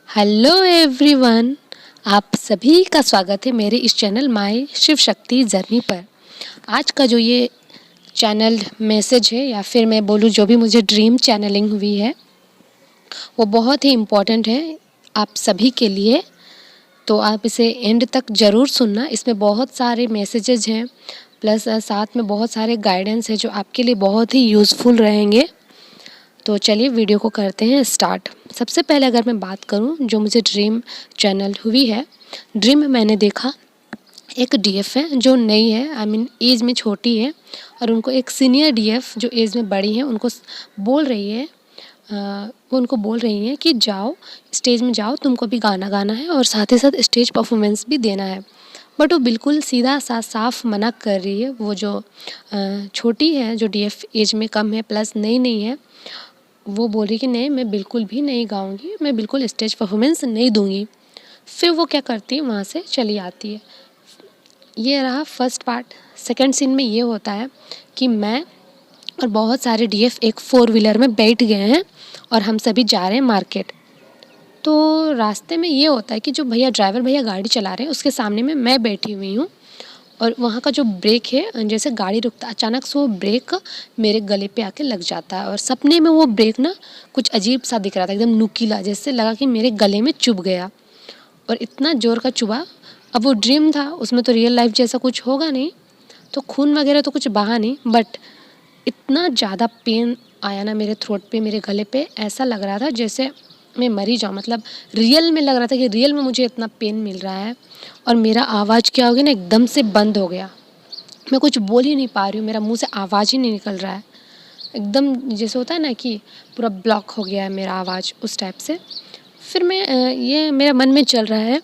Hello everyone, आप सभी का स्वागत है मेरे इस channel my Shiv Shakti journey पर। आज का जो ये चैनल मैसेज है या फिर मैं बोलूँ जो भी मुझे ड्रीम चैनलिंग हुई है वो बहुत ही इम्पोर्टेंट है आप सभी के लिए। तो आप इसे एंड तक ज़रूर सुनना। इसमें बहुत सारे मैसेजेज हैं प्लस साथ में बहुत सारे गाइडेंस है जो आपके लिए बहुत ही यूज़फुल रहेंगे। तो चलिए वीडियो को करते हैं स्टार्ट। सबसे पहले अगर मैं बात करूं जो मुझे ड्रीम चैनल हुई है, ड्रीम में मैंने देखा एक डीएफ है जो नई है, आई मीन एज में छोटी है, और उनको एक सीनियर डीएफ जो एज में बड़ी है उनको बोल रही है वो उनको बोल रही हैं कि जाओ स्टेज में जाओ, तुमको भी गाना गाना है और साथ ही साथ स्टेज परफॉर्मेंस भी देना है। बट वो बिल्कुल सीधा सा साफ मना कर रही है। वो जो छोटी है, जो डीएफ एज में कम है प्लस नई नहीं है, वो बोल रही कि नहीं मैं बिल्कुल भी नहीं गाऊंगी, मैं बिल्कुल स्टेज परफॉर्मेंस नहीं दूंगी। फिर वो क्या करती है, वहाँ से चली आती है। ये रहा फर्स्ट पार्ट। सेकंड सीन में ये होता है कि मैं और बहुत सारे डीएफ एक 4 व्हीलर में बैठ गए हैं और हम सभी जा रहे हैं मार्केट। तो रास्ते में ये होता है कि जो ड्राइवर भैया गाड़ी चला रहे हैं उसके सामने में मैं बैठी हुई हूँ, और वहाँ का जो ब्रेक है, जैसे गाड़ी रुकता अचानक से वो ब्रेक मेरे गले पे आके लग जाता है। और सपने में वो ब्रेक ना कुछ अजीब सा दिख रहा था, एकदम नुकीला, जैसे लगा कि मेरे गले में चुभ गया और इतना ज़ोर का चुभा। अब वो ड्रीम था, उसमें तो रियल लाइफ जैसा कुछ होगा नहीं, तो खून वगैरह तो कुछ बहा नहीं, बट इतना ज़्यादा पेन आया ना मेरे थ्रोट पे, मेरे गले पे, ऐसा लग रहा था जैसे मैं मरी जाऊँ। मतलब रियल में लग रहा था कि रियल में मुझे इतना पेन मिल रहा है। और मेरा आवाज़ क्या हो गया ना, एकदम से बंद हो गया। मैं कुछ बोल ही नहीं पा रही हूँ, मेरा मुंह से आवाज़ ही नहीं निकल रहा है। एकदम जैसे होता है ना कि पूरा ब्लॉक हो गया है मेरा आवाज़, उस टाइप से। फिर मैं ये मेरा मन में चल रहा है,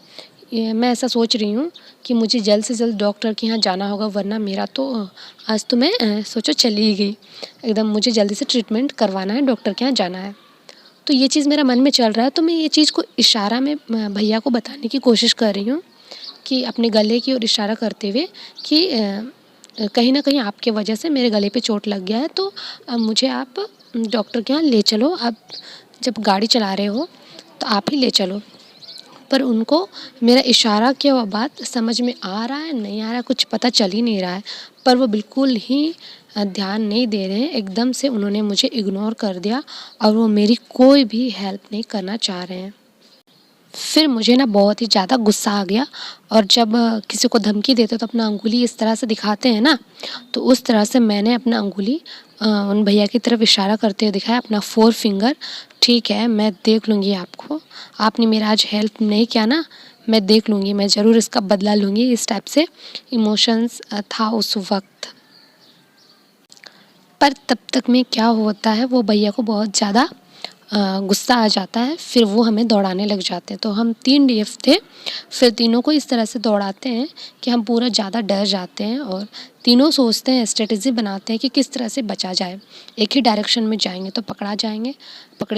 ये मैं ऐसा सोच रही हूँ कि मुझे जल्द से जल्द डॉक्टर के यहाँ जाना होगा, वरना मेरा तो आज तो मैं सोचो चली ही गई। एकदम मुझे जल्दी से ट्रीटमेंट करवाना है, डॉक्टर के यहाँ जाना है। तो ये चीज़ मेरा मन में चल रहा है, तो मैं ये चीज़ को इशारा में भैया को बताने की कोशिश कर रही हूँ कि अपने गले की ओर इशारा करते हुए कि कहीं ना कहीं आपके वजह से मेरे गले पे चोट लग गया है, तो मुझे आप डॉक्टर के यहाँ ले चलो। आप जब गाड़ी चला रहे हो तो आप ही ले चलो। पर उनको मेरा इशारा किया हुआ बात समझ में आ रहा है नहीं आ रहा है, कुछ पता चल ही नहीं रहा है। पर वो बिल्कुल ही ध्यान नहीं दे रहे हैं। एकदम से उन्होंने मुझे इग्नोर कर दिया और वो मेरी कोई भी हेल्प नहीं करना चाह रहे हैं। फिर मुझे ना बहुत ही ज़्यादा गुस्सा आ गया, और जब किसी को धमकी देते तो अपना अंगुली इस तरह से दिखाते हैं ना, तो उस तरह से मैंने अपना अंगुली उन भैया की तरफ इशारा करते हुए दिखाया, अपना 4 फिंगर। ठीक है, मैं देख लूँगी आपको, आपने मेरा आज हेल्प नहीं किया ना, मैं देख लूँगी, मैं ज़रूर इसका बदला लूँगी। इस टाइप से इमोशंस था उस वक्त। पर तब तक में क्या होता है, वो भैया को बहुत ज़्यादा गुस्सा आ जाता है। फिर वो हमें दौड़ाने लग जाते हैं। तो हम 3 डीएफ थे, फिर तीनों को इस तरह से दौड़ाते हैं कि हम पूरा ज़्यादा डर जाते हैं, और तीनों सोचते हैं, स्ट्रेटजी बनाते हैं कि किस तरह से बचा जाए। एक ही डायरेक्शन में जाएंगे तो पकड़े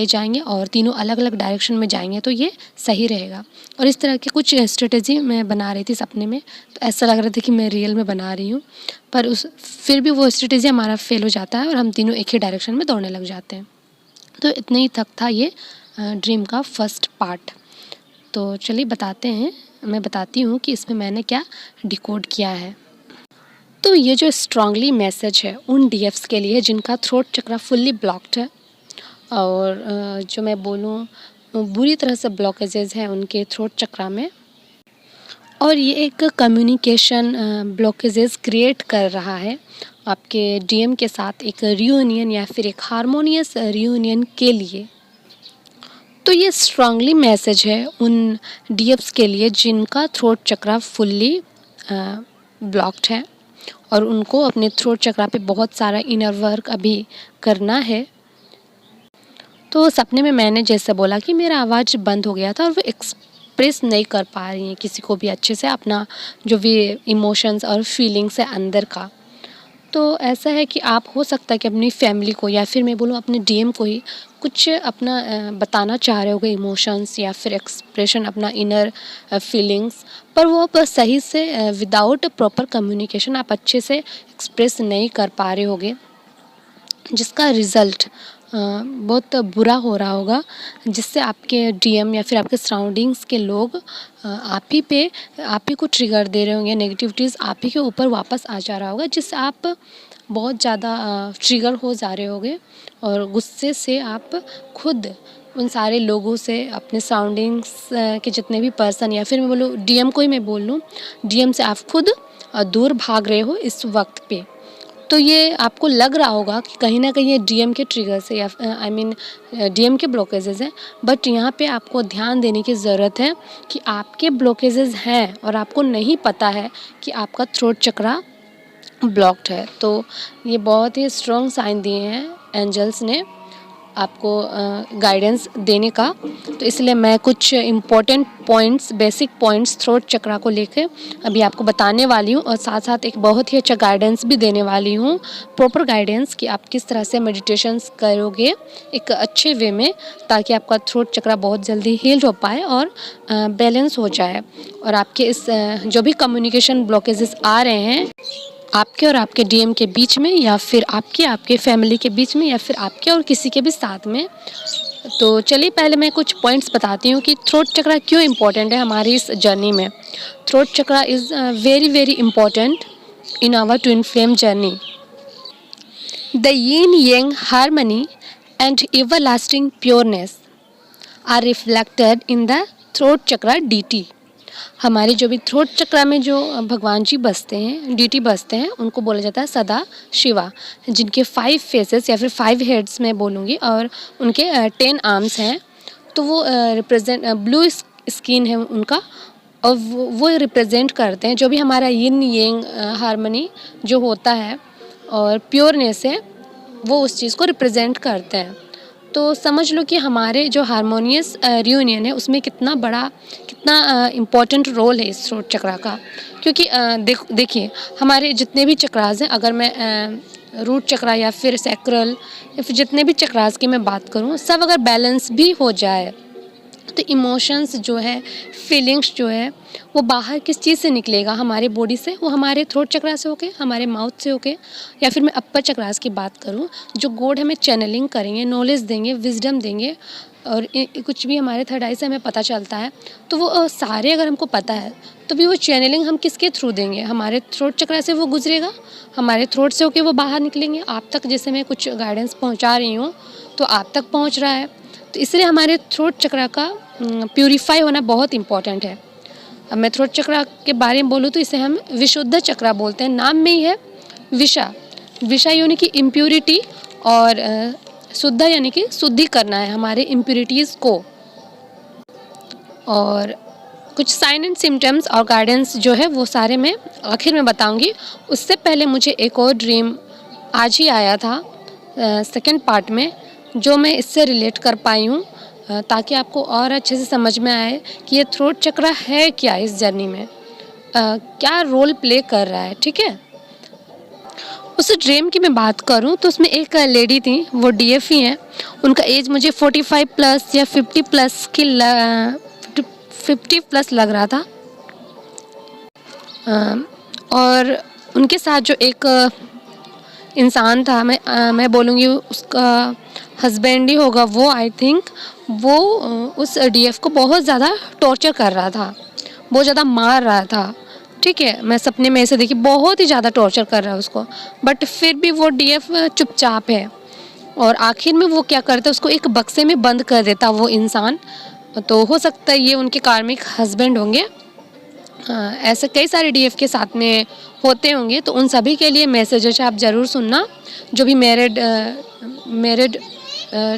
जाएंगे, और तीनों अलग अलग डायरेक्शन में जाएंगे तो ये सही रहेगा। और इस तरह की कुछ स्ट्रेटजी मैं बना रही थी सपने में, तो ऐसा लग रहा था कि मैं रियल में बना रही हूँ। पर फिर भी वो स्ट्रेटजी हमारा फेल हो जाता है और हम तीनों एक ही डायरेक्शन में दौड़ने लग जाते हैं। तो इतने ही तक था ये ड्रीम का फर्स्ट पार्ट। तो चलिए बताते हैं, मैं बताती हूँ कि इसमें मैंने क्या डिकोड किया है। तो ये जो स्ट्रांगली मैसेज है उन डीएफ्स के लिए जिनका थ्रोट चक्रा फुल्ली ब्लॉक्ड है, और जो मैं बोलूँ बुरी तरह से ब्लॉकेजेस हैं उनके थ्रोट चक्रा में, और ये एक कम्युनिकेशन ब्लॉकेजेस क्रिएट कर रहा है आपके डीएम के साथ, एक रियूनियन या फिर एक हारमोनियस रियूनियन के लिए। तो ये स्ट्रांगली मैसेज है उन डीएफ्स के लिए जिनका थ्रोट चक्रा फुल्ली ब्लॉक्ड है, और उनको अपने थ्रोट चक्रा पे बहुत सारा इनर वर्क अभी करना है। तो सपने में मैंने जैसे बोला कि मेरा आवाज़ बंद हो गया था और वो एक्सप्रेस नहीं कर पा रही हैं किसी को भी अच्छे से अपना जो भी इमोशंस और फीलिंग्स है अंदर का। तो ऐसा है कि आप हो सकता है कि अपनी फैमिली को या फिर मैं बोलूँ अपने डीएम को ही कुछ अपना बताना चाह रहे होगे, इमोशंस या फिर एक्सप्रेशन, अपना इनर फीलिंग्स, पर वो आप सही से विदाउट प्रॉपर कम्युनिकेशन आप अच्छे से एक्सप्रेस नहीं कर पा रहे होगे, जिसका रिज़ल्ट बहुत बुरा हो रहा होगा, जिससे आपके डीएम या फिर आपके सराउंडिंग्स के लोग आप ही को ट्रिगर दे रहे होंगे, नेगेटिविटीज़ आप ही के ऊपर वापस आ जा रहा होगा, जिससे आप बहुत ज़्यादा ट्रिगर हो जा रहे होगे और गुस्से से आप खुद उन सारे लोगों से, अपने सराउंडिंग्स के जितने भी पर्सन, या फिर मैं बोलूँ डीएम को ही मैं बोल लूँ, डीएम से आप खुद दूर भाग रहे हो इस वक्त पे। तो ये आपको लग रहा होगा कि कहीं ना कहीं ये डीएम के ट्रिगर से या आई मीन डीएम के ब्लॉकेजेस हैं, बट यहाँ पे आपको ध्यान देने की ज़रूरत है कि आपके ब्लॉकेजेस हैं और आपको नहीं पता है कि आपका थ्रोट चक्रा ब्लॉक्ड है। तो ये बहुत ही स्ट्रॉन्ग साइन दिए हैं एंजल्स ने आपको गाइडेंस देने का। तो इसलिए मैं कुछ important points, basic points throat chakra को लेके अभी आपको बताने वाली हूँ और साथ साथ एक बहुत ही अच्छा गाइडेंस भी देने वाली हूँ, प्रॉपर गाइडेंस कि आप किस तरह से मेडिटेशंस करोगे एक अच्छे वे में, ताकि आपका थ्रोट चक्रा बहुत जल्दी हील हो पाए और बैलेंस हो जाए और आपके इस जो भी कम्युनिकेशन ब्लॉकेजेस आ रहे हैं आपके और आपके डीएम के बीच में, या फिर आपके फैमिली के बीच में, या फिर आपके और किसी के भी साथ में। तो चलिए पहले मैं कुछ पॉइंट्स बताती हूँ कि थ्रोट चक्रा क्यों इम्पोर्टेंट है हमारी इस जर्नी में। Throat chakra is very very important in our twin flame journey. The yin yang harmony and everlasting pureness are reflected in the throat chakra DT। हमारे जो भी थ्रोट चक्रा में जो भगवान जी बसते हैं, डीटी बसते हैं, उनको बोला जाता है सदा शिवा, जिनके 5 फेसेस या फिर 5 हेड्स मैं बोलूँगी और उनके 10 आर्म्स हैं। तो वो रिप्रेजेंट ब्लू स्किन है उनका, और वो रिप्रेजेंट करते हैं जो भी हमारा यिन येंग हार्मनी जो होता है और प्योरनेस है, वो उस चीज़ को रिप्रेजेंट करते हैं। तो समझ लो कि हमारे जो हारमोनियस रियूनियन है उसमें कितना इम्पोर्टेंट रोल है इस थ्रोट चक्रा का। क्योंकि देखिए हमारे जितने भी चक्रास हैं, अगर मैं रूट चक्रा या फिर सैक्रल या फिर जितने भी चक्रास की मैं बात करूँ, सब अगर बैलेंस भी हो जाए तो इमोशंस जो है, फीलिंग्स जो है, वो बाहर किस चीज़ से निकलेगा, हमारे बॉडी से, वो हमारे थ्रोट चक्रा से होके, हमारे माउथ से होके, या फिर मैं अपर चक्रास की बात करूँ, जो गॉड हमें चैनलिंग करेंगे, नॉलेज देंगे, विजडम देंगे, और कुछ भी हमारे थर्ड आई से हमें पता चलता है, तो वो सारे अगर हमको पता है तो भी वो चैनलिंग हम किसके थ्रू देंगे, हमारे थ्रोट चक्रा से वो गुजरेगा, हमारे थ्रोट से होके वो बाहर निकलेंगे आप तक। जैसे मैं कुछ गाइडेंस पहुँचा रही हूँ तो आप तक पहुँच रहा है, तो इसलिए हमारे थ्रोट चक्रा का प्यूरीफाई होना बहुत इम्पॉर्टेंट है। अब मैं थ्रोट चक्रा के बारे में बोलूँ तो इसे हम विशुद्ध चक्रा बोलते हैं, नाम में ही है विषा यानी कि इम्प्योरिटी, और शुद्ध यानी कि शुद्धि करना है हमारे इम्प्योरिटीज़ को। और कुछ साइन एंड सिम्टम्स और गाइडेंस जो है वो सारे मैं आखिर में बताऊंगी। उससे पहले मुझे एक और ड्रीम आज ही आया था सेकंड पार्ट में, जो मैं इससे रिलेट कर पाई हूँ, ताकि आपको और अच्छे से समझ में आए कि ये थ्रोट चक्रा है क्या इस जर्नी में, क्या रोल प्ले कर रहा है। ठीक है, उस ड्रीम की मैं बात करूं तो उसमें एक लेडी थी, वो डीएफ ही हैं, उनका एज मुझे 45 प्लस या 50 प्लस की 50 प्लस लग रहा था। और उनके साथ जो एक इंसान था, मैं बोलूँगी उसका हस्बैंड ही होगा वो, आई थिंक वो उस डीएफ को बहुत ज़्यादा टॉर्चर कर रहा था, बहुत ज़्यादा मार रहा था। ठीक है, मैं सपने में ऐसे देखी, बहुत ही ज़्यादा टॉर्चर कर रहा है उसको, बट फिर भी वो डीएफ चुपचाप है। और आखिर में वो क्या करता है, उसको एक बक्से में बंद कर देता वो इंसान। तो हो सकता है ये उनके कार्मिक हस्बैंड होंगे, ऐसे कई सारे डीएफ के साथ में होते होंगे। तो उन सभी के लिए मैसेजेस आप ज़रूर सुनना, जो भी मैरिड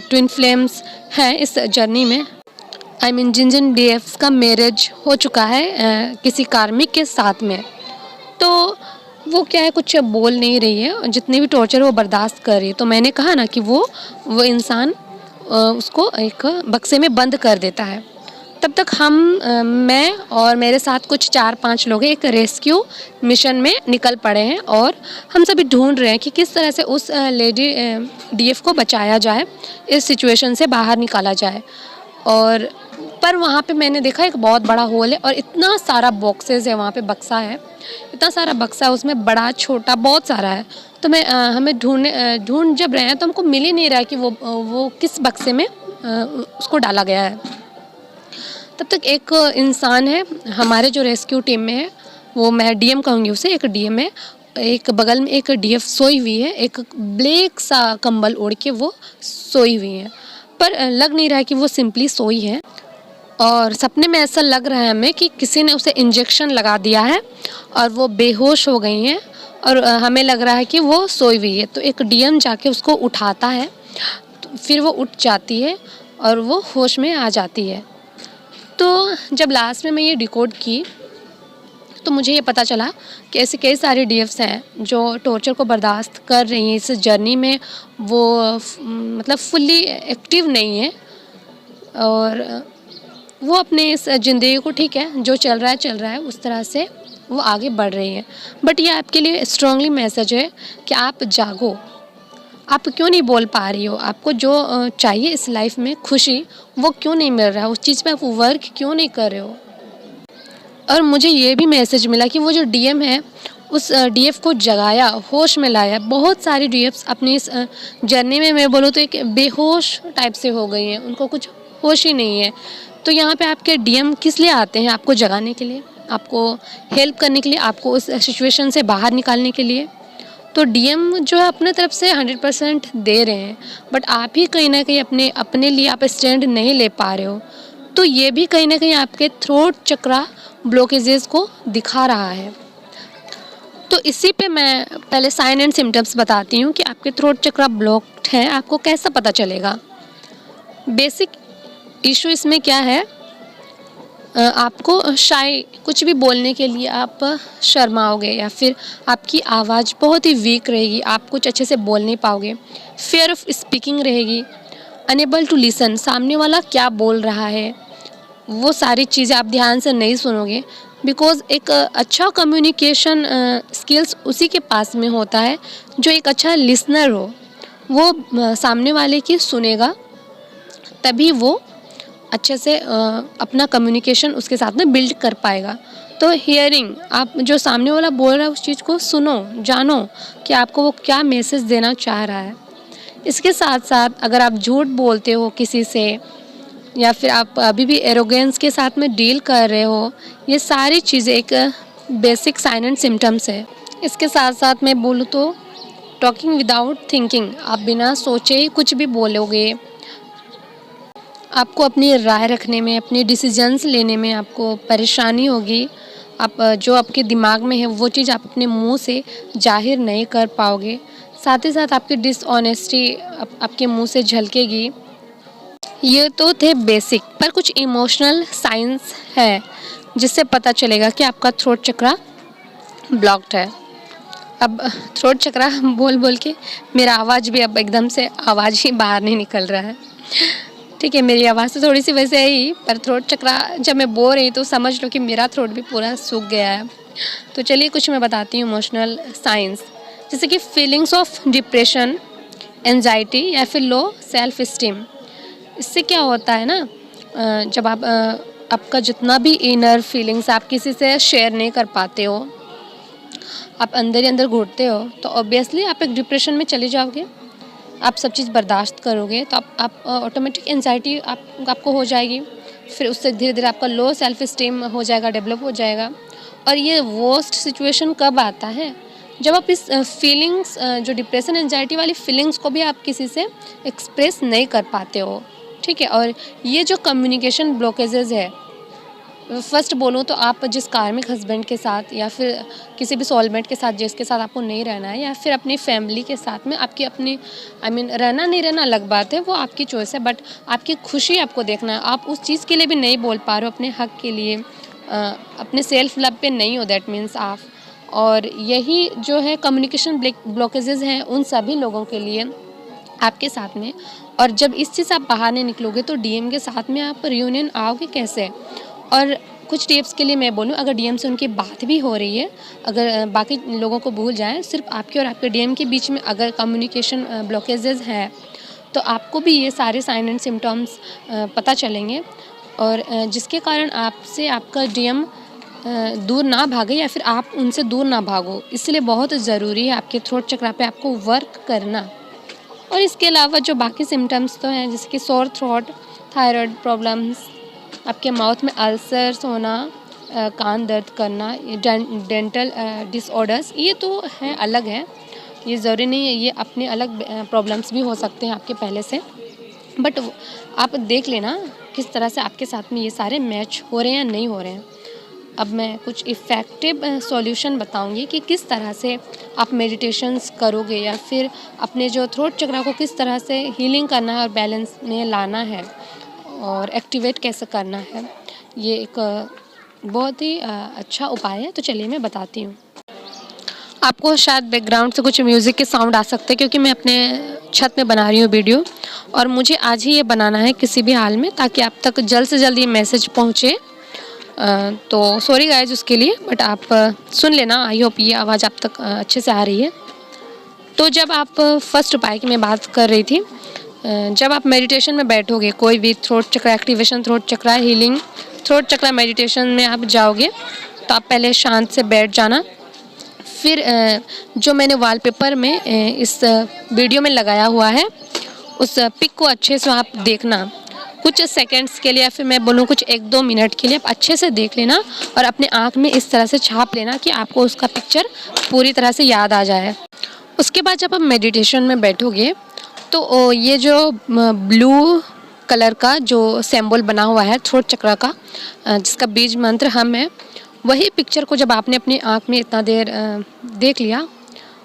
ट्विन फ्लेम्स हैं इस जर्नी में, आई मीन जिन डीएफ्स का मैरिज हो चुका है किसी कार्मिक के साथ में, तो वो क्या है, कुछ बोल नहीं रही है, जितनी भी टॉर्चर वो बर्दाश्त कर रही है। तो मैंने कहा ना कि वो इंसान उसको एक बक्से में बंद कर देता है। तब तक मैं और मेरे साथ कुछ 4-5 लोग एक रेस्क्यू मिशन में निकल पड़े हैं, और हम सभी ढूंढ रहे हैं कि किस तरह से उस लेडी डीएफ को बचाया जाए, इस सिचुएशन से बाहर निकाला जाए। और पर वहाँ पे मैंने देखा एक बहुत बड़ा होल है और इतना सारा बॉक्सेस है, वहाँ पे बक्सा है, इतना सारा बक्सा है, उसमें बड़ा छोटा बहुत सारा है। तो हमें ढूंढ जब रहे हैं तो हमको मिल ही नहीं रहा है कि वो किस बक्से में उसको डाला गया है। तब तक एक इंसान है हमारे जो रेस्क्यू टीम में है, वो मैं डीएम कहूँगी उसे, एक डीएम है, एक बगल में एक डीएफ सोई हुई है, एक ब्लैक सा कंबल ओढ़ के वो सोई हुई है, पर लग नहीं रहा है कि वो सिंपली सोई है। और सपने में ऐसा लग रहा है हमें कि किसी ने उसे इंजेक्शन लगा दिया है और वो बेहोश हो गई हैं, और हमें लग रहा है कि वो सोई हुई है। तो एक डीएम जाके उसको उठाता है, तो फिर वो उठ जाती है और वो होश में आ जाती है। तो जब लास्ट में मैं ये डिकोड की तो मुझे ये पता चला कि ऐसे कई सारे डीएफ्स हैं जो टॉर्चर को बर्दाश्त कर रही हैं इस जर्नी में। वो मतलब फुल्ली एक्टिव नहीं है, और वो अपने इस ज़िंदगी को, ठीक है, जो चल रहा है उस तरह से वो आगे बढ़ रही है। बट ये आपके लिए स्ट्रॉन्गली मैसेज है कि आप जागो। आप क्यों नहीं बोल पा रही हो? आपको जो चाहिए इस लाइफ में, खुशी, वो क्यों नहीं मिल रहा है? उस चीज़ पे आप वर्क क्यों नहीं कर रहे हो? और मुझे ये भी मैसेज मिला कि वो जो डीएम है उस डीएफ को जगाया, होश में लाया। बहुत सारी डीएफ्स अपनी इस जर्नी में, मैं बोलूँ तो एक बेहोश टाइप से हो गई हैं, उनको कुछ होश ही नहीं है। तो यहाँ पे आपके डीएम किस लिए आते हैं? आपको जगाने के लिए, आपको हेल्प करने के लिए, आपको उस सिचुएशन से बाहर निकालने के लिए। तो डीएम जो है अपने तरफ से 100% दे रहे हैं, बट आप ही कहीं ना कहीं अपने लिए आप स्टैंड नहीं ले पा रहे हो। तो ये भी कहीं ना कहीं आपके थ्रोट चक्रा ब्लॉकेजेस को दिखा रहा है। तो इसी पे मैं पहले साइन एंड सिम्टम्स बताती हूँ कि आपके थ्रोट चक्रा ब्लॉक्ड है, आपको कैसा पता चलेगा। बेसिक इशू इसमें क्या है, आपको शाय कुछ भी बोलने के लिए आप शर्माओगे, या फिर आपकी आवाज़ बहुत ही वीक रहेगी, आप कुछ अच्छे से बोल नहीं पाओगे। फियर ऑफ स्पीकिंग रहेगी, अनेबल टू लिसन, सामने वाला क्या बोल रहा है वो सारी चीज़ें आप ध्यान से नहीं सुनोगे। बिकॉज़ एक अच्छा कम्युनिकेशन स्किल्स उसी के पास में होता है जो एक अच्छा लिसनर हो। वो सामने वाले की सुनेगा, तभी वो अच्छे से अपना कम्युनिकेशन उसके साथ में बिल्ड कर पाएगा। तो हियरिंग, आप जो सामने वाला बोल रहा है उस चीज़ को सुनो, जानो कि आपको वो क्या मैसेज देना चाह रहा है। इसके साथ साथ अगर आप झूठ बोलते हो किसी से, या फिर आप अभी भी एरोगेंस के साथ में डील कर रहे हो, ये सारी चीज़ें एक बेसिक साइन एंड सिम्टम्स है। इसके साथ साथ मैं बोलूँ तो टॉकिंग विदाउट थिंकिंग, आप बिना सोचे ही कुछ भी बोलोगे। आपको अपनी राय रखने में, अपने डिसीजंस लेने में आपको परेशानी होगी। आप जो आपके दिमाग में है वो चीज़ आप अपने मुंह से जाहिर नहीं कर पाओगे। साथ ही साथ आपकी डिसऑनेस्टी आपके मुंह से झलकेगी। ये तो थे बेसिक, पर कुछ इमोशनल साइंस है जिससे पता चलेगा कि आपका थ्रोट चक्रा ब्लॉक्ड है। अब थ्रोट चक्रा बोल बोल के मेरा आवाज़ भी अब एकदम से आवाज़ ही बाहर नहीं निकल रहा है। ठीक है, मेरी आवाज़ तो थोड़ी सी वैसे है ही, पर थ्रोट चक्रा जब मैं बोल रही तो समझ लो कि मेरा थ्रोट भी पूरा सूख गया है। तो चलिए कुछ मैं बताती हूँ इमोशनल साइंस, जैसे कि फीलिंग्स ऑफ डिप्रेशन, एंजाइटी, या फिर लो सेल्फ स्टीम। इससे क्या होता है ना, जब आपका जितना भी इनर फीलिंग्स आप किसी से शेयर नहीं कर पाते हो, आप अंदर ही अंदर घुटते हो, तो ऑब्वियसली आप एक डिप्रेशन में चले जाओगे। आप सब चीज़ बर्दाश्त करोगे तो आप ऑटोमेटिक एंजाइटी आपको हो जाएगी। फिर उससे धीरे धीरे आपका लो सेल्फ स्टीम हो जाएगा, डेवलप हो जाएगा। और ये वर्स्ट सिचुएशन कब आता है, जब आप इस फीलिंग्स, जो डिप्रेशन एंजाइटी वाली फीलिंग्स को भी आप किसी से एक्सप्रेस नहीं कर पाते हो। ठीक है, और ये जो कम्युनिकेशन ब्लॉकेजेस है, फर्स्ट बोलूँ तो आप जिस कार्मिक हस्बैंड के साथ, या फिर किसी भी सोलमेट के साथ जिसके साथ आपको नहीं रहना है, या फिर अपनी फैमिली के साथ में आपकी अपनी रहना नहीं रहना अलग बात है, वो आपकी चॉइस है, बट आपकी खुशी आपको देखना है। आप उस चीज़ के लिए भी नहीं बोल पा रहे हो, अपने हक के लिए, अपने सेल्फ लव पे नहीं हो, दैट मीन्स आप। और यही जो है कम्युनिकेशन ब्लॉकेजेस हैं उन सभी लोगों के लिए आपके साथ में। और जब इस चीज़ से आप बाहर नहीं निकलोगे तो डीएम के साथ में आप रियूनियन आओगे कैसे। और कुछ टिप्स के लिए मैं बोलूँ, अगर डीएम से उनकी बात भी हो रही है, अगर बाकी लोगों को भूल जाएं, सिर्फ आपके और आपके डीएम के बीच में अगर कम्युनिकेशन ब्लॉकेजेस हैं, तो आपको भी ये सारे साइन एंड सिम्टम्स पता चलेंगे, और जिसके कारण आपसे आपका डीएम दूर ना भागे या फिर आप उनसे दूर ना भागो, इसलिए बहुत ज़रूरी है आपके थ्रोट चक्रा पे आपको वर्क करना। और इसके अलावा जो बाकी सिम्टम्स तो हैं, जैसे कि सोर थ्रोट, थायराइड प्रॉब्लम्स, आपके माउथ में अल्सर्स होना, कान दर्द करना, ये डेंटल डिसऑर्डर्स, ये तो हैं अलग है, ये ज़रूरी नहीं है, ये अपने अलग प्रॉब्लम्स भी हो सकते हैं आपके पहले से। बट आप देख लेना किस तरह से आपके साथ में ये सारे मैच हो रहे हैं या नहीं हो रहे हैं। अब मैं कुछ इफ़ेक्टिव सॉल्यूशन बताऊंगी कि किस तरह से आप मेडिटेशंस करोगे या फिर अपने जो थ्रोट चक्रा को किस तरह से हीलिंग करना है और बैलेंस में लाना है और एक्टिवेट कैसे करना है। ये एक बहुत ही अच्छा उपाय है, तो चलिए मैं बताती हूँ। आपको शायद बैकग्राउंड से कुछ म्यूज़िक के साउंड आ सकते हैं, क्योंकि मैं अपने छत में बना रही हूँ वीडियो, और मुझे आज ही ये बनाना है किसी भी हाल में, ताकि आप तक जल्द से जल्द ये मैसेज पहुँचे। तो सॉरी गाइज उसके लिए, बट आप सुन लेना। आई होप ये आवाज़ आप तक अच्छे से आ रही है। तो जब आप फर्स्ट उपाय की मैं बात कर रही थी, जब आप मेडिटेशन में बैठोगे, कोई भी थ्रोट चक्रा एक्टिवेशन, थ्रोट चक्रा हीलिंग, थ्रोट चक्रा मेडिटेशन में आप जाओगे, तो आप पहले शांत से बैठ जाना। फिर जो मैंने वॉलपेपर में इस वीडियो में लगाया हुआ है, उस पिक को अच्छे से आप देखना। कुछ सेकंड्स के लिए या फिर मैं बोलूँ कुछ 1-2 मिनट के लिए आप अच्छे से देख लेना और अपने आँख में इस तरह से छाप लेना कि आपको उसका पिक्चर पूरी तरह से याद आ जाए। उसके बाद जब आप मेडिटेशन में बैठोगे, तो ये जो ब्लू कलर का जो सिंबल बना हुआ है थ्रोट चक्रा का, जिसका बीज मंत्र हम है, वही पिक्चर को जब आपने अपनी आँख में इतना देर देख लिया,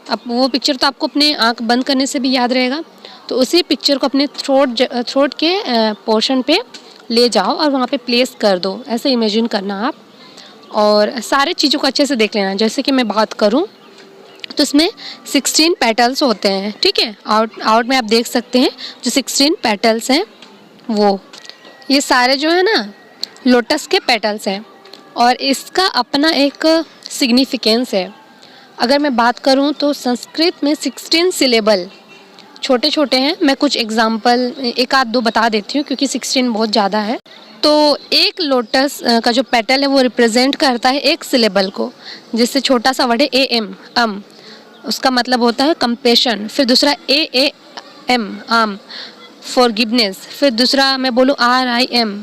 अब वो पिक्चर तो आपको अपने आँख बंद करने से भी याद रहेगा, तो उसी पिक्चर को अपने थ्रोट के पोर्शन पे ले जाओ और वहाँ पे प्लेस कर दो। ऐसे इमेजिन करना आप, और सारे चीज़ों को अच्छे से देख लेना। जैसे कि मैं बात करूँ तो इसमें 16 पेटल्स होते हैं, ठीक है। आउट में आप देख सकते हैं जो 16 पेटल्स हैं, वो ये सारे जो है ना लोटस के पेटल्स हैं, और इसका अपना एक सिग्निफिकेंस है। अगर मैं बात करूं तो संस्कृत में 16 सिलेबल छोटे छोटे हैं। मैं कुछ एग्जाम्पल 1-2 बता देती हूँ, क्योंकि 16 बहुत ज़्यादा है। तो एक लोटस का जो पेटल है वो रिप्रेजेंट करता है एक सिलेबल को, जिससे छोटा सा वर्ड है AM, उसका मतलब होता है कंपेशन। फिर दूसरा AAM, आम, फॉरगिवनेस। फिर दूसरा मैं बोलूँ RIM,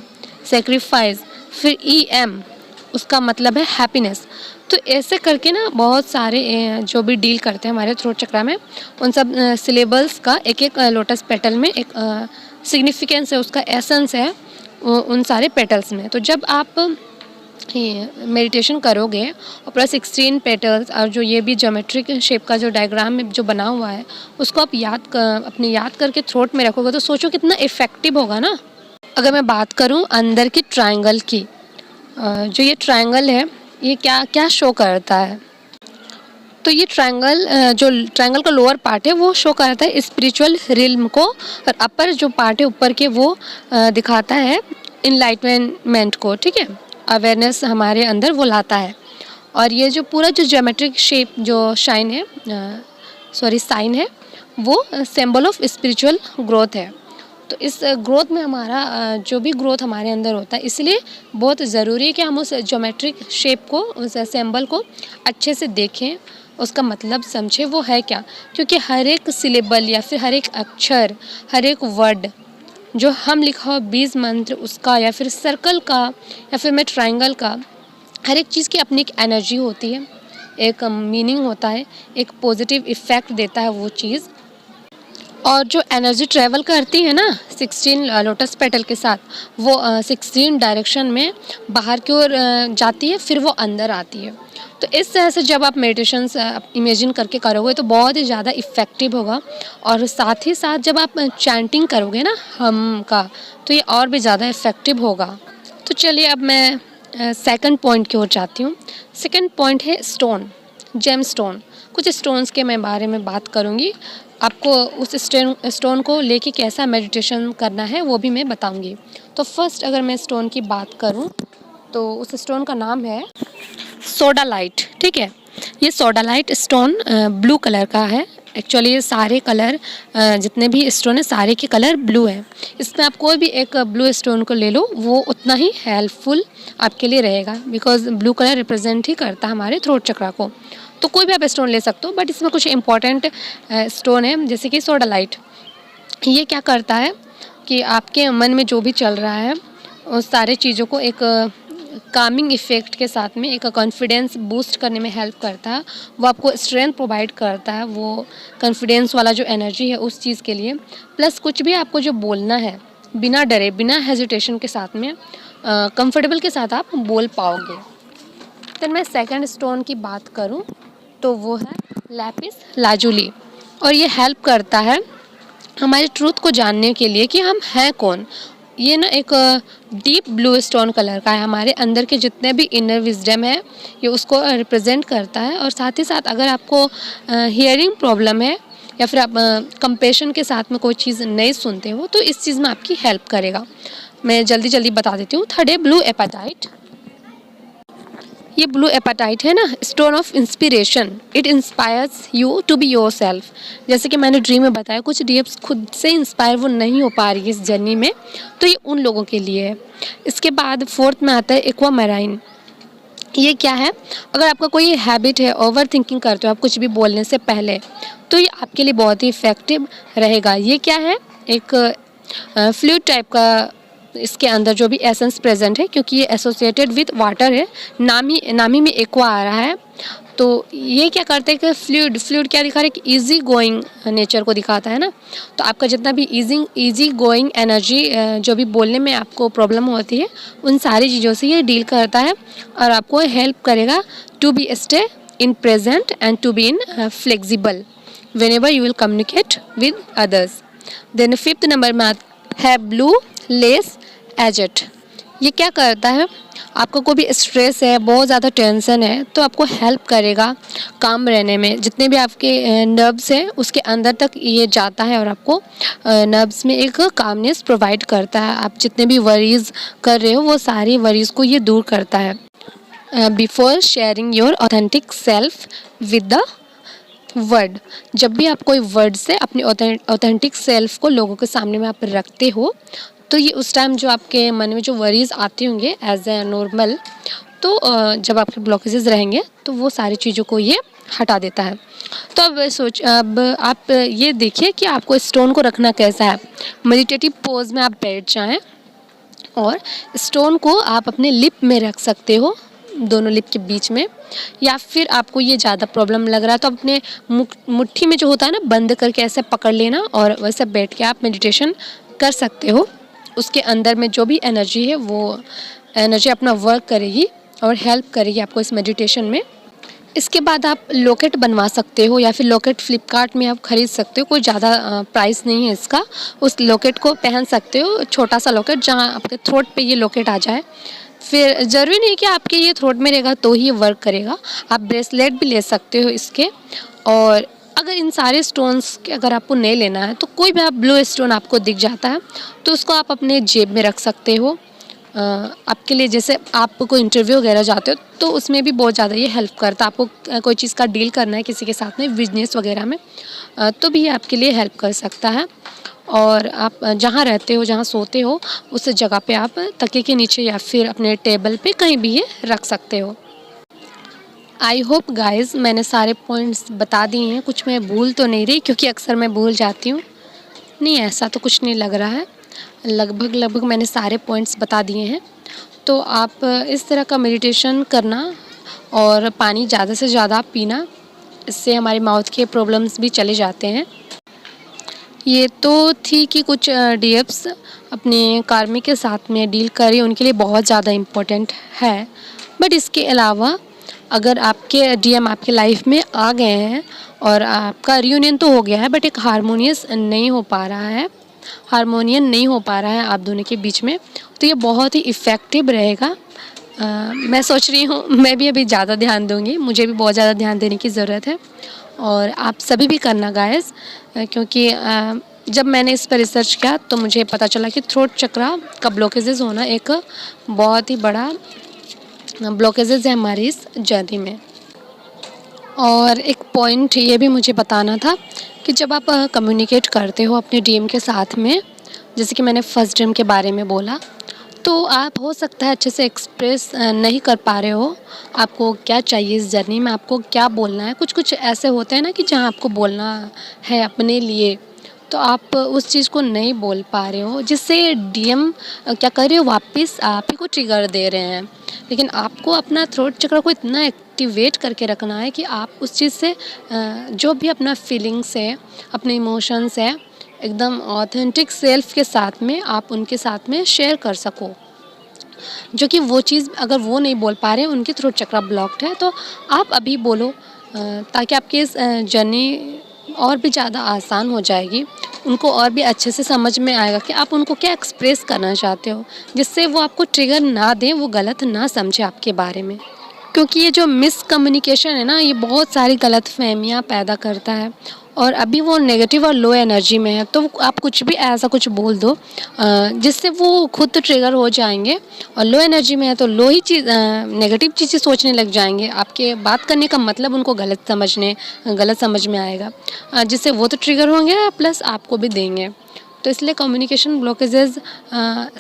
सेक्रीफाइस। फिर EM, उसका मतलब है हैप्पीनेस। तो ऐसे करके ना बहुत सारे जो भी डील करते हैं हमारे थ्रोट चक्रा में, उन सब सिलेबल्स का एक एक लोटस पेटल में एक सिग्निफिकेंस है, उसका एसेंस है उन सारे पेटल्स में। तो जब आप मेडिटेशन करोगे और प्लस 16 पेटल्स और जो ये भी ज्योमेट्रिक शेप का जो डायग्राम में जो बना हुआ है, उसको आप अपने याद करके थ्रोट में रखोगे, तो सोचो कितना इफ़ेक्टिव होगा ना। अगर मैं बात करूँ अंदर की ट्रायंगल की, जो ये ट्रायंगल है, ये क्या क्या शो करता है, तो ये ट्रायंगल जो ट्रायंगल का लोअर पार्ट है वो शो करता है स्पिरिचुअल रिल्म को, और अपर जो पार्ट है ऊपर के वो दिखाता है इनलाइटमेंट को, ठीक है। अवेयरनेस हमारे अंदर वो लाता है। और ये जो पूरा जो ज्योमेट्रिक शेप जो साइन है, वो सिंबल ऑफ स्पिरिचुअल ग्रोथ है। तो इस ग्रोथ में हमारा जो भी ग्रोथ हमारे अंदर होता है, इसलिए बहुत ज़रूरी है कि हम उस ज्योमेट्रिक शेप को, उस सिंबल को अच्छे से देखें, उसका मतलब समझें वो है क्या। क्योंकि हर एक सिलेबल या फिर हर एक अक्षर, हर एक वर्ड जो हम लिखा हो बीज मंत्र उसका, या फिर सर्कल का, या फिर मैं ट्रायंगल का, हर एक चीज़ की अपनी एक एनर्जी होती है, एक मीनिंग होता है, एक पॉजिटिव इफ़ेक्ट देता है वो चीज़। और जो एनर्जी ट्रैवल करती है ना 16 लोटस पेटल के साथ, वो 16 डायरेक्शन में बाहर की ओर जाती है, फिर वो अंदर आती है। तो इस तरह से जब आप मेडिटेशंस इमेजिन करके करोगे तो बहुत ही ज़्यादा इफ़ेक्टिव होगा। और साथ ही साथ जब आप चैंटिंग करोगे ना हम का, तो ये और भी ज़्यादा इफ़ेक्टिव होगा। तो चलिए अब मैं सेकंड पॉइंट की ओर जाती हूँ। सेकंड पॉइंट है स्टोन, जेम स्टोन। कुछ स्टोन्स के मैं बारे में बात करूँगी, आपको उस स्टोन को लेके कैसा मेडिटेशन करना है वो भी मैं बताऊँगी। तो फर्स्ट अगर मैं स्टोन की बात करूँ तो उस स्टोन का नाम है सोडालाइट, ठीक है। ये सोडालाइट स्टोन ब्लू कलर का है, एक्चुअली ये सारे कलर जितने भी स्टोन है सारे के कलर ब्लू है। इसमें आप कोई भी एक ब्लू स्टोन को ले लो, वो उतना ही हेल्पफुल आपके लिए रहेगा, बिकॉज ब्लू कलर रिप्रेजेंट ही करता है हमारे थ्रोट चक्रा को। तो कोई भी आप स्टोन ले सकते हो, बट इसमें कुछ इंपॉर्टेंट स्टोन है, जैसे कि सोडालाइट। ये क्या करता है कि आपके मन में जो भी चल रहा है उस सारे चीज़ों को एक कामिंग इफ़ेक्ट के साथ में एक कॉन्फिडेंस बूस्ट करने में हेल्प करता है। वो आपको स्ट्रेंथ प्रोवाइड करता है, वो कॉन्फिडेंस वाला जो एनर्जी है उस चीज़ के लिए। प्लस कुछ भी आपको जो बोलना है बिना डरे, बिना हेजिटेशन के साथ में कंफर्टेबल के साथ आप बोल पाओगे। फिर मैं सेकंड स्टोन की बात करूं तो वो है लैपिस लाजुली, और ये हेल्प करता है हमारे ट्रूथ को जानने के लिए कि हम हैं कौन। ये ना एक डीप ब्लू स्टोन कलर का है, हमारे अंदर के जितने भी इनर विजडम है ये उसको रिप्रेजेंट करता है। और साथ ही साथ अगर आपको हियरिंग प्रॉब्लम है या फिर आप कंपेशन के साथ में कोई चीज़ नहीं सुनते हो तो इस चीज़ में आपकी हेल्प करेगा। मैं जल्दी जल्दी बता देती हूँ। थर्ड है ब्लू एपेटाइट। ये ब्लू एपेटाइट है ना, stone of inspiration. It inspires you to be yourself. जैसे कि मैंने ड्रीम में बताया, कुछ डीएप्स खुद से इंस्पायर वो नहीं हो पा रही है इस जर्नी में, तो ये उन लोगों के लिए है। इसके बाद फोर्थ में आता है एक्वा मैराइन। ये क्या है, अगर आपका कोई हैबिट है ओवर थिंकिंग करते हो आप कुछ भी बोलने से पहले, तो ये आपके लिए बहुत ही इफ़ेक्टिव रहेगा। ये क्या है, एक फ्लूइड टाइप का इसके अंदर जो भी एसेंस प्रेजेंट है, क्योंकि ये एसोसिएटेड विद वाटर है, नामी में एक्वा आ रहा है। तो ये क्या करते हैं कि फ्लूइड क्या दिखा रहा है कि इजी गोइंग नेचर को दिखाता है ना। तो आपका जितना भी इजी गोइंग एनर्जी जो भी बोलने में आपको प्रॉब्लम होती है उन सारी चीज़ों से ये डील करता है और आपको हेल्प करेगा to be stay in present and to be in flexible whenever you will communicate with others. Then fifth number में है ब्लू लेस एजेट। ये क्या करता है, आपको कोई भी स्ट्रेस है, बहुत ज़्यादा टेंशन है, तो आपको हेल्प करेगा काम रहने में। जितने भी आपके नर्व्स हैं उसके अंदर तक ये जाता है और आपको नर्व्स में एक कामनेस प्रोवाइड करता है। आप जितने भी वरीज़ कर रहे हो वो सारी वरीज़ को ये दूर करता है। Before sharing your authentic self with the word. जब भी आप कोई वर्ड से अपनी ऑथेंटिक सेल्फ को लोगों के सामने में आप रखते हो, तो ये उस टाइम जो आपके मन में जो वरीज़ आते होंगे एज ए नॉर्मल, तो जब आपके ब्लॉकेजेस रहेंगे तो वो सारी चीज़ों को ये हटा देता है। तो अब आप ये देखिए कि आपको स्टोन को रखना कैसा है। मेडिटेटिव पोज में आप बैठ जाएं और स्टोन को आप अपने लिप में रख सकते हो, दोनों लिप के बीच में, या फिर आपको ये ज़्यादा प्रॉब्लम लग रहा है तो अपने मुट्ठी में जो होता है ना बंद करके ऐसे पकड़ लेना और वैसे बैठ के आप मेडिटेशन कर सकते हो। उसके अंदर में जो भी एनर्जी है वो एनर्जी अपना वर्क करेगी और हेल्प करेगी आपको इस मेडिटेशन में। इसके बाद आप लॉकेट बनवा सकते हो या फिर लॉकेट फ्लिपकार्ट में आप ख़रीद सकते हो, कोई ज़्यादा प्राइस नहीं है इसका। उस लॉकेट को पहन सकते हो, छोटा सा लॉकेट जहाँ आपके थ्रोट पे ये लॉकेट आ जाए। फिर ज़रूरी नहीं कि आपके ये थ्रोट में रहेगा तो ही वर्क करेगा, आप ब्रेसलेट भी ले सकते हो इसके। और अगर इन सारे स्टोन्स के अगर आपको नहीं लेना है तो कोई भी आप ब्लू स्टोन आपको दिख जाता है तो उसको आप अपने जेब में रख सकते हो। आपके लिए जैसे आप कोई इंटरव्यू वगैरह जाते हो तो उसमें भी बहुत ज़्यादा ये हेल्प करता है। आपको कोई चीज़ का डील करना है किसी के साथ में, बिजनेस वगैरह में, तो भी ये आपके लिए हेल्प कर सकता है। और आप जहाँ रहते हो, जहाँ सोते हो, उस जगह पे आप तकिए के नीचे या फिर अपने टेबल पे कहीं भी ये रख सकते हो। आई होप गाइज़ मैंने सारे पॉइंट्स बता दिए हैं, कुछ मैं भूल तो नहीं रही, क्योंकि अक्सर मैं भूल जाती हूँ। नहीं, ऐसा तो कुछ नहीं लग रहा है, लगभग मैंने सारे पॉइंट्स बता दिए हैं। तो आप इस तरह का मेडिटेशन करना और पानी ज़्यादा से ज़्यादा पीना, इससे हमारे माउथ के प्रॉब्लम्स भी चले जाते हैं। ये तो थी कि कुछ डीएप्स अपने कार्मिक के साथ में डील करें, उनके लिए बहुत ज़्यादा इम्पोर्टेंट है। बट इसके अलावा अगर आपके डीएम आपके लाइफ में आ गए हैं और आपका रियूनियन तो हो गया है बट एक हारमोनियस नहीं हो पा रहा है, हारमोनियन नहीं हो पा रहा है आप दोनों के बीच में, तो ये बहुत ही इफ़ेक्टिव रहेगा। मैं सोच रही हूँ मैं भी अभी ज़्यादा ध्यान दूँगी, मुझे भी बहुत ज़्यादा ध्यान देने की ज़रूरत है और आप सभी भी करना गाइस, क्योंकि जब मैंने इस पर रिसर्च किया तो मुझे पता चला कि थ्रोट चक्रा का ब्लॉकेजेस होना एक बहुत ही बड़ा ब्लॉकेजेस है हमारी इस जर्नी में। और एक पॉइंट ये भी मुझे बताना था कि जब आप कम्युनिकेट करते हो अपने डीएम के साथ में, जैसे कि मैंने फर्स्ट डीएम के बारे में बोला, तो आप हो सकता है अच्छे से एक्सप्रेस नहीं कर पा रहे हो, आपको क्या चाहिए इस जर्नी में, आपको क्या बोलना है। कुछ-कुछ ऐसे होते हैं ना कि जहाँ आपको बोलना है अपने लिए, तो आप उस चीज़ को नहीं बोल पा रहे हो, जिससे डीएम क्या कर रहे हो, वापस आप ही को ट्रिगर दे रहे हैं। लेकिन आपको अपना थ्रोट चक्र को इतना एक्टिवेट करके रखना है कि आप उस चीज़ से जो भी अपना फीलिंग्स है, अपने इमोशंस है, एकदम ऑथेंटिक सेल्फ के साथ में आप उनके साथ में शेयर कर सको। जो कि वो चीज़ अगर वो नहीं बोल पा रहे हैं, उनकी थ्रोट चक्र ब्लॉक्ड है, तो आप अभी बोलो, ताकि आपकी इस जर्नी और भी ज़्यादा आसान हो जाएगी। उनको और भी अच्छे से समझ में आएगा कि आप उनको क्या एक्सप्रेस करना चाहते हो, जिससे वो आपको ट्रिगर ना दें, वो गलत ना समझें आपके बारे में। क्योंकि ये जो मिसकम्युनिकेशन है ना, ये बहुत सारी गलतफ़हमियाँ पैदा करता है, और अभी वो नेगेटिव और लो एनर्जी में है, तो आप कुछ भी ऐसा कुछ बोल दो जिससे वो खुद तो ट्रिगर हो जाएँगे, और लो एनर्जी में है तो लो ही चीज़ नेगेटिव चीज़ें सोचने लग जाएँगे। आपके बात करने का मतलब उनको गलत समझ में आएगा, जिससे वो तो ट्रिगर होंगे प्लस आपको भी देंगे। तो इसलिए कम्युनिकेशन ब्लॉकेजेज़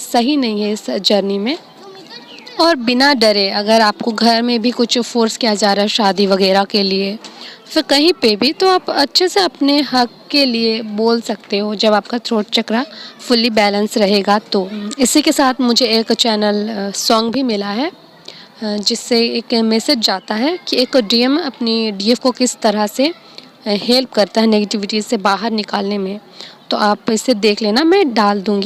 सही नहीं है इस जर्नी में। और बिना डरे, अगर आपको घर में भी कुछ फ़ोर्स किया जा रहा है शादी वगैरह के लिए, फिर कहीं पे भी, तो आप अच्छे से अपने हक के लिए बोल सकते हो जब आपका थ्रोट चक्रा फुल्ली बैलेंस रहेगा तो। इसी के साथ मुझे एक चैनल सॉन्ग भी मिला है, जिससे एक मैसेज जाता है कि एक डीएम अपनी डीएफ को किस तरह से हेल्प करता है नेगेटिविटी से बाहर निकालने में। तो आप इसे देख लेना, मैं डाल दूँगी।